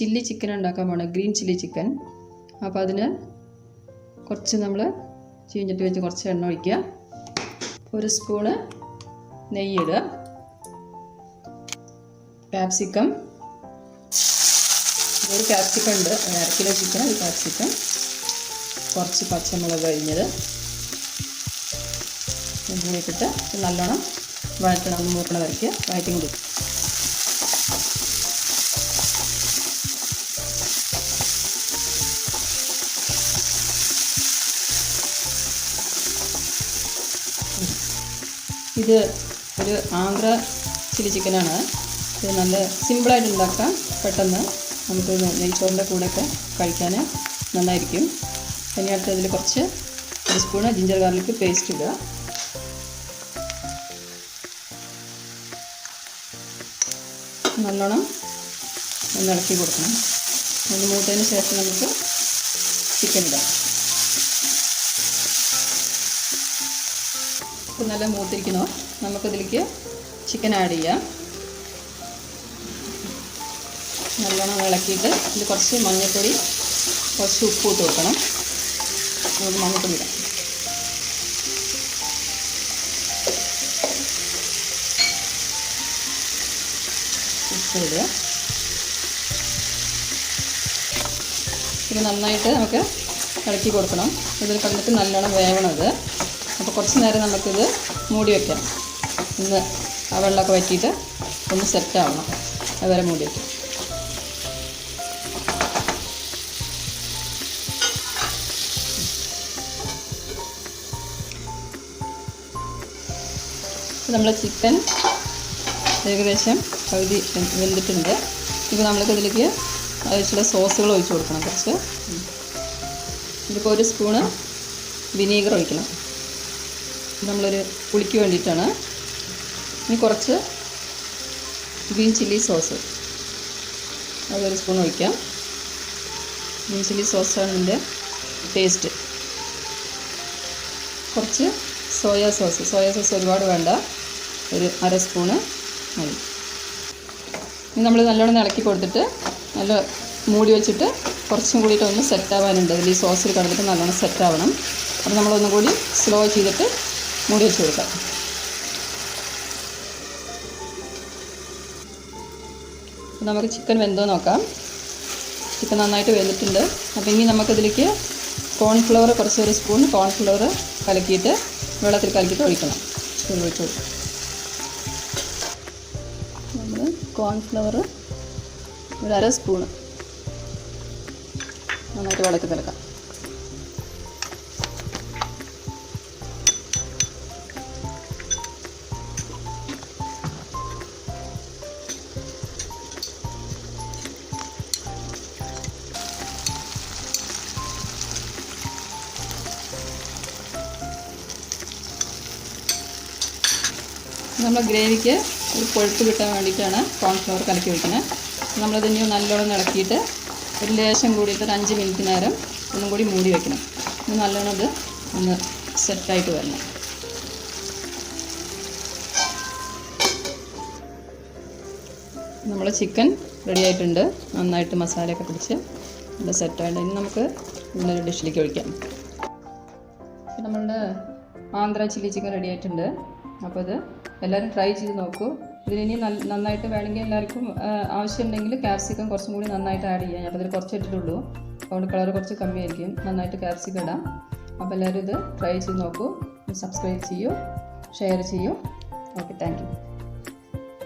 Chilli chicken ഉണ്ടാക്കാൻ പോകണം, green chilli chicken. അപ്പോൾ അതിന് കുറച്ച് നമ്മൾ ചീഞ്ചട്ടി വെച്ച് കുറച്ച് എണ്ണ ഒഴിക്കുക, 1 സ്പൂണ് നെയ്യിടുക, ക്യാപ്സിക്കം, ഒരു ക്യാപ്സിക്കം ഉണ്ട്, 1/2 കിലോ ചിക്കൻ, ഒരു ക്യാപ്സിക്കം, കുറച്ച് പച്ചമുളക് അരിഞ്ഞത് ഇട്ടിട്ട് നല്ലോണം വഴറ്റണം, മൂക്കണ വരയ്ക്കുക, വഴറ്റി കൊടുക്കും. ഇത് ഒരു ആന്ധ്ര ചില്ലി ചിക്കനാണ്. ഇത് നല്ല സിമ്പിളായിട്ട് ഉണ്ടാക്കാം, പെട്ടെന്ന് നമുക്ക് നെയ്ച്ചോറിൻ്റെ കൂടെയൊക്കെ കഴിക്കാൻ നന്നായിരിക്കും. ഇനി അടുത്ത് ഇതിൽ കുറച്ച് 1 സ്പൂണ് ജിഞ്ചർ ഗാർലിക് പേസ്റ്റ് ഇടുക, നല്ലോണം ഒന്ന് ഇളക്കി കൊടുക്കണം. ഒന്ന് മൂത്തതിന് ശേഷം നമുക്ക് ചിക്കൻ ഇടാം. ഇപ്പോൾ നല്ല മൂത്തിരിക്കണോ, നമുക്കിതിലേക്ക് ചിക്കൻ ആഡ് ചെയ്യാം. നല്ലോണം ഇളക്കിയിട്ട് ഇതിൽ കുറച്ച് മഞ്ഞൾപ്പൊടി, കുറച്ച് ഉപ്പ് ഇട്ട് വെക്കണം. നമുക്ക് മഞ്ഞൾപ്പൊടി ഇടാം. ഉപ്പ് ഇടുക. ഇത് നന്നായിട്ട് നമുക്ക് ഇളക്കി കൊടുക്കണം. ഇതിൽ കണ്ടിട്ട് നല്ലോണം വേവണം ഇത്. അപ്പോൾ കുറച്ച് നേരം നമുക്കിത് മൂടി വയ്ക്കാം. ഒന്ന് ആ വെള്ളമൊക്കെ വറ്റിയിട്ട് ഒന്ന് സെറ്റാവണം, അതുവരെ മൂടി വയ്ക്കാം. നമ്മൾ ചിക്കൻ ഏകദേശം പകുതി വെന്തിട്ടുണ്ട്. ഇപ്പോൾ നമ്മൾക്ക് ഇതിലേക്ക് ആവശ്യമുള്ള സോസുകൾ ഒഴിച്ച് കൊടുക്കണം. കുറച്ച് ഇതിപ്പോൾ 1 സ്പൂണ് വിനീഗർ ഒഴിക്കണം, നമ്മളൊരു പുളിക്ക് വേണ്ടിയിട്ടാണ്. ഇനി കുറച്ച് ഗ്രീൻ ചില്ലി സോസ്, അത് 1 സ്പൂൺ ഒഴിക്കാം. ഗ്രീൻ ചില്ലി സോസാണ് ഇതിൻ്റെ ടേസ്റ്റ്. കുറച്ച് സോയാ സോസ് ഒരുപാട് വേണ്ട, ഒരു 1/2 സ്പൂണ് മതി. ഇനി നമ്മൾ നല്ലോണം ഇളക്കി കൊടുത്തിട്ട് നല്ല മൂടി വെച്ചിട്ട് കുറച്ചും കൂടിയിട്ട് ഒന്ന് സെറ്റാവാനുണ്ട്. ഇതിൽ ഈ സോസിൽ കിടന്നിട്ട് നല്ലോണം സെറ്റാവണം. അപ്പോൾ നമ്മളൊന്നും കൂടി സ്ലോ ചെയ്തിട്ട് മൂടി വെച്ച് കൊടുക്കാം. നമുക്ക് ചിക്കൻ വെന്തോ നോക്കാം. ചിക്കൻ നന്നായിട്ട് വെന്തിട്ടുണ്ട്. അപ്പോൾ ഇനി നമുക്കിതിലേക്ക് കോൺഫ്ലവർ, കുറച്ച് 1 സ്പൂൺ കോൺഫ്ലവർ കലക്കിയിട്ട് വെള്ളത്തിൽ കലക്കിയിട്ട് ഒഴിക്കണം. ഒഴിച്ച് കൊടുക്കാം. നമ്മൾ കോൺഫ്ലവർ 1/2 സ്പൂണ് നന്നായിട്ട് വെള്ളത്തിൽ കലക്കാം. നമ്മൾ ഗ്രേവിക്ക് ഒരു കൊഴുപ്പ് കിട്ടാൻ വേണ്ടിയിട്ടാണ് കോൺഫ്ലവർ കലക്കി വയ്ക്കുന്നത്. നമ്മളതിന് നല്ലോണം ഇളക്കിയിട്ട് ഒരു ലേശം കൂടിയിട്ട് ഒരു 5 മിനിറ്റ് നേരം ഒന്നും കൂടി മൂടി വയ്ക്കണം. നല്ലോണം ഇത് ഒന്ന് സെറ്റായിട്ട് വരണം. നമ്മൾ ചിക്കൻ റെഡി ആയിട്ടുണ്ട്, നന്നായിട്ട് മസാലയൊക്കെ പിടിച്ച് നല്ല സെറ്റായിട്ട്. ഇനി നമുക്ക് ഇന്നൊരു ഡിഷിലേക്ക് ഒഴിക്കാം. നമ്മളുടെ ആന്ധ്ര ചില്ലി ചിക്കൻ റെഡി ആയിട്ടുണ്ട്. അപ്പോൾ ഇത് എല്ലാവരും ട്രൈ ചെയ്ത് നോക്കൂ. ഇതിനി നന്നായിട്ട് വേണമെങ്കിൽ എല്ലാവർക്കും ആവശ്യമുണ്ടെങ്കിൽ ക്യാപ്സിക്കം കുറച്ചും കൂടി നന്നായിട്ട് ആഡ് ചെയ്യാം. അപ്പോൾ ഇതിൽ കുറച്ച് ഇട്ടിട്ടുള്ളൂ, അതുകൊണ്ട് കളർ കുറച്ച് കമ്മിയായിരിക്കും. നന്നായിട്ട് ക്യാപ്സിക്കം ഇടാം. അപ്പോൾ എല്ലാവരും ഇത് ട്രൈ ചെയ്ത് നോക്കൂ. സബ്സ്ക്രൈബ് ചെയ്യൂ, ഷെയർ ചെയ്യൂ. Okay, thank you.